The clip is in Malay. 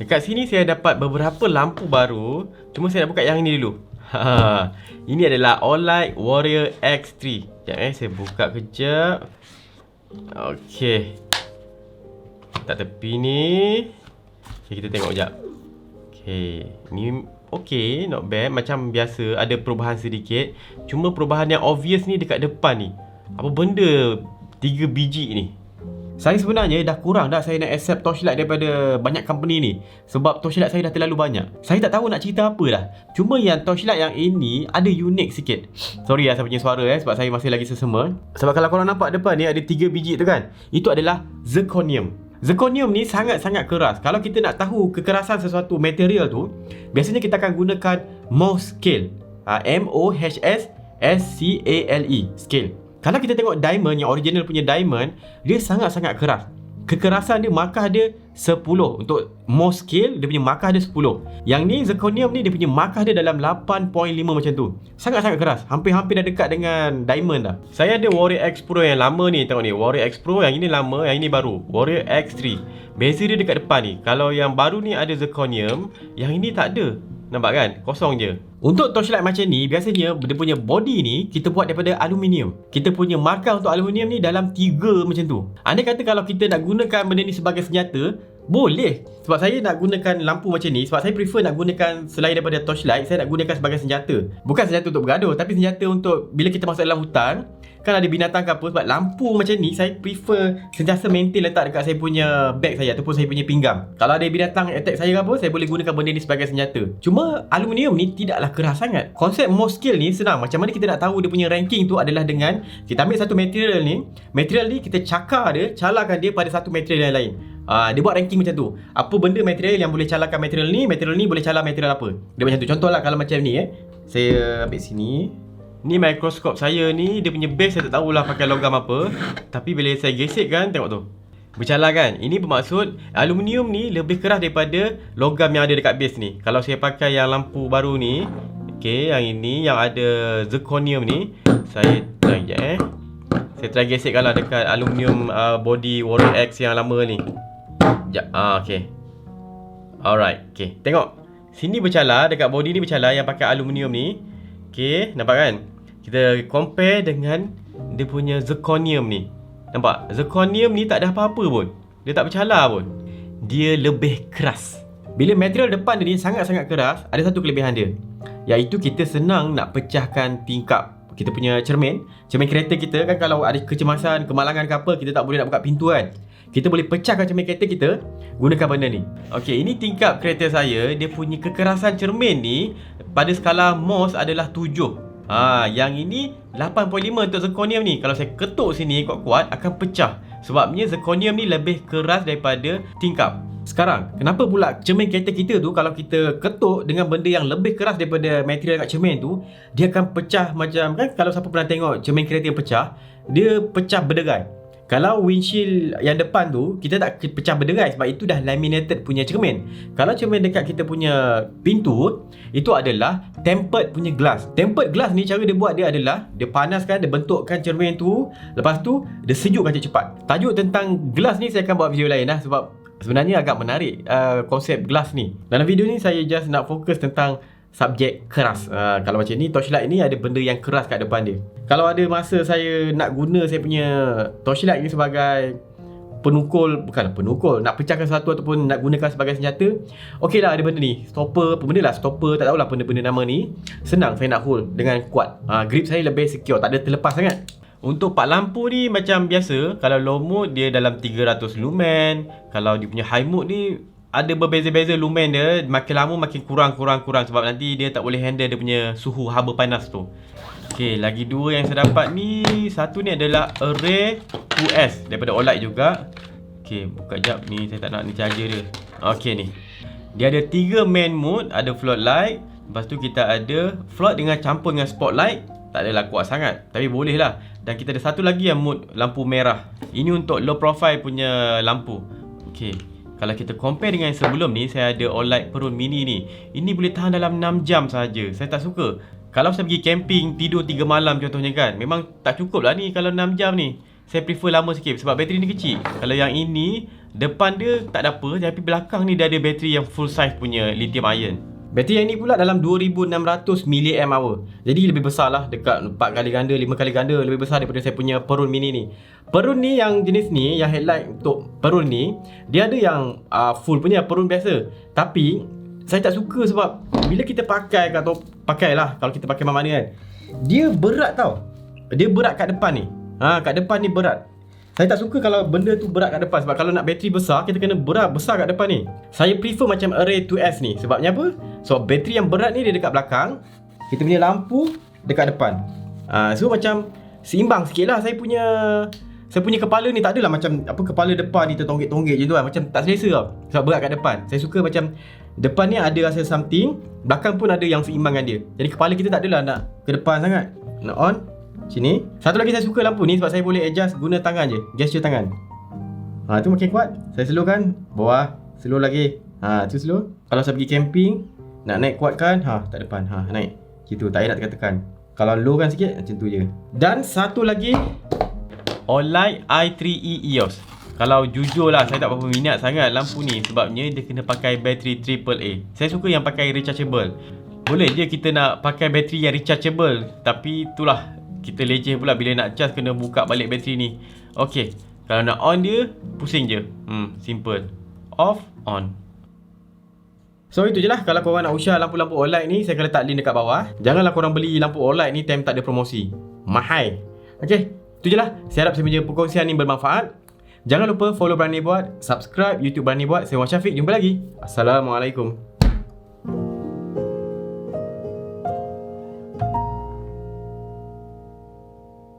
Dekat sini saya dapat beberapa lampu baru. Cuma saya nak buka yang ini dulu. Ini adalah Olight Warrior X3. Sekejap saya buka kejap. Okey. Tak tepi ni. Okay, kita tengok sekejap. Okey, ni okey, not bad. Macam biasa, ada perubahan sedikit. Cuma perubahan yang obvious ni dekat depan ni. Apa benda 3 biji ni? Saya sebenarnya dah kurang dah saya nak accept Torchlight daripada banyak company ni. Sebab Torchlight saya dah terlalu banyak. Saya tak tahu nak cerita apa dah. Cuma yang Torchlight yang ini ada unik sikit. Sorry lah saya punya suara sebab saya masih lagi sesama. Sebab kalau korang nampak depan ni ada 3 biji tu kan, itu adalah zirconium. Zirconium ni sangat-sangat keras. Kalau kita nak tahu kekerasan sesuatu material tu, biasanya kita akan gunakan Mohs scale. M-O-H-S-S-C-A-L-E scale. Kalau kita tengok diamond, yang original punya diamond, dia sangat-sangat keras. Kekerasan dia markah dia 10. Untuk Mohs scale, dia punya markah dia 10. Yang ni, zirconium ni, dia punya markah dia dalam 8.5 macam tu. Sangat-sangat keras. Hampir-hampir dah dekat dengan diamond dah. Saya ada Warrior X Pro yang lama ni. Tengok ni, Warrior X Pro. Yang ini lama, yang ini baru. Warrior X3. Beza dia dekat depan ni. Kalau yang baru ni ada zirconium, yang ini tak ada. Nampak kan? Kosong je. Untuk torchlight macam ni, biasanya dia punya body ni kita buat daripada aluminium. Kita punya markah untuk aluminium ni dalam 3 macam tu. Andai kata kalau kita nak gunakan benda ni sebagai senjata, boleh. Sebab saya nak gunakan lampu macam ni, sebab saya prefer nak gunakan selain daripada torchlight, saya nak gunakan sebagai senjata. Bukan senjata untuk bergaduh, tapi senjata untuk bila kita masuk dalam hutan, kan ada binatang ke apa. Sebab lampu macam ni, saya prefer sentiasa maintain letak dekat saya punya bag saya ataupun saya punya pinggang. Kalau ada binatang attack saya ke apa, saya boleh gunakan benda ni sebagai senjata. Cuma aluminium ni tidaklah keras sangat. Konsep Mohs scale ni senang. Macam mana kita nak tahu dia punya ranking tu adalah dengan kita ambil satu material ni kita cakar dia, calakan dia pada satu material yang lain. Dia buat ranking macam tu. Apa benda material yang boleh calahkan material ni boleh calar material apa. Dia macam tu. Contohlah kalau macam ni saya ambil sini. Ni mikroskop saya ni, dia punya base saya tak tahulah pakai logam apa. Tapi bila saya gesek kan, tengok tu, bercalar kan. Ini bermaksud aluminium ni lebih keras daripada logam yang ada dekat base ni. Kalau saya pakai yang lampu baru ni, okey, yang ini yang ada zirconium ni, saya try sekejap saya try gesek kalau dekat aluminium body Warrior X yang lama ni. Sekejap. Okey. Alright. Okey. Tengok. Sini bercalar, dekat body ni bercalar yang pakai aluminium ni. Okey, nampak kan? Kita compare dengan dia punya zirconium ni. Nampak? Zirconium ni tak ada apa-apa pun. Dia tak bercalar pun. Dia lebih keras. Bila material depan dia ni sangat-sangat keras, ada satu kelebihan dia, iaitu kita senang nak pecahkan tingkap kita punya cermin kereta kita kan. Kalau ada kecemasan, kemalangan ke apa, kita tak boleh nak buka pintu kan. Kita boleh pecahkan cermin kereta kita gunakan benda ni. Okey, ini tingkap kereta saya. Dia punya kekerasan cermin ni pada skala Mohs adalah 7. Yang ini 8.5 untuk zirconium ni. Kalau saya ketuk sini kuat-kuat akan pecah. Sebabnya zirconium ni lebih keras daripada tingkap. Sekarang, kenapa pula cermin kereta kita tu kalau kita ketuk dengan benda yang lebih keras daripada material kat cermin tu, dia akan pecah macam kan. Kalau siapa pernah tengok cermin kereta yang pecah, dia pecah berderai. Kalau windshield yang depan tu, kita tak pecah berderai sebab itu dah laminated punya cermin. Kalau cermin dekat kita punya pintu, itu adalah tempered punya glass. Tempered glass ni cara dia buat dia adalah dia panaskan, dia bentukkan cermin tu, lepas tu dia sejukkan cepat. Tajuk tentang glass ni saya akan buat video lain sebab sebenarnya agak menarik konsep glass ni. Dalam video ni saya just nak fokus tentang subjek keras. Kalau macam ni, torchlight ni ada benda yang keras kat depan dia. Kalau ada masa saya nak guna saya punya torchlight ni sebagai penukul, bukan penukul, nak pecahkan sesuatu ataupun nak gunakan sebagai senjata, okey lah ada benda ni, stopper, apa benda lah, stopper, tak tahulah benda-benda nama ni. Senang saya nak hold dengan kuat. Grip saya lebih secure, tak ada terlepas sangat. Untuk part lampu ni macam biasa. Kalau low mode dia dalam 300 lumen. Kalau dia punya high mode ni ada berbeza-beza lumen dia. Makin lama makin kurang. Sebab nanti dia tak boleh handle dia punya suhu haba panas tu. Okey, lagi dua yang saya dapat ni. Satu ni adalah Array 2S daripada Olight juga. Okey, buka jap ni, saya tak nak ni charger dia. Okey ni, dia ada 3 main mode. Ada float light, lepas tu kita ada float dengan campur dengan spotlight. Tak adalah kuat sangat, tapi boleh lah. Dan kita ada satu lagi yang mode lampu merah. Ini untuk low profile punya lampu. Okey, kalau kita compare dengan yang sebelum ni, saya ada Olight Perun Mini ni. Ini boleh tahan dalam 6 jam saja. Saya tak suka. Kalau saya pergi camping, tidur 3 malam contohnya kan, memang tak cukup lah ni kalau 6 jam ni. Saya prefer lama sikit sebab bateri ni kecil. Kalau yang ini Depan dia tak ada apa, tapi belakang ni dia ada bateri yang full size punya lithium ion. Bateri yang ni pula dalam 2600 mAh. Jadi lebih besar lah, dekat 4 kali ganda, 5 kali ganda lebih besar daripada saya punya perun mini ni. Perun ni yang jenis ni, yang headlight untuk perun ni, dia ada yang full punya perun biasa. Tapi saya tak suka sebab bila kita pakai, atau pakailah kalau kita pakai mana-mana kan, dia berat tau. Dia berat kat depan ni. Kat depan ni berat. Saya tak suka kalau benda tu berat kat depan. Sebab kalau nak bateri besar, kita kena berat besar kat depan ni. Saya prefer macam array 2S ni. Sebabnya apa? So bateri yang berat ni dia dekat belakang, kita punya lampu dekat depan. So macam seimbang sikit lah. Saya punya kepala ni tak adalah macam apa, kepala depan ni tertonggek-tonggek je tu kan. Macam tak selesa tau, sebab berat kat depan. Saya suka macam depan ni ada rasa something, belakang pun ada yang seimbang dengan dia. Jadi kepala kita tak adalah nak ke depan sangat. Nak on sini. Satu lagi saya suka lampu ni sebab saya boleh adjust guna tangan je, gesture tangan. Tu makin kuat. Saya slowkan, bawah, slow lagi. Tu slow. Kalau saya pergi camping, nak naik kuatkan, tak depan, naik. Gitu, tak payah nak tekan-tekan. Kalau low kan sikit, macam tu je. Dan satu lagi, Olight i3e EOS. Kalau jujur lah, saya tak berapa minat sangat lampu ni. Sebabnya dia kena pakai bateri AAA. Saya suka yang pakai rechargeable. Boleh je kita nak pakai bateri yang rechargeable, tapi itulah, kita leceh pula bila nak charge kena buka balik bateri ni. Okay, kalau nak on dia, pusing je. Simple. Off, on. So itu je lah. Kalau korang nak usah lampu-lampu Olight ni, saya akan letak link dekat bawah. Janganlah korang beli lampu Olight ni time tak ada promosi. Mahal. Okay, itu je lah. Saya harap saya punya perkongsian ni bermanfaat. Jangan lupa follow Berani Buat, subscribe YouTube Berani Buat. Saya WANSYAFIQ, jumpa lagi. Assalamualaikum.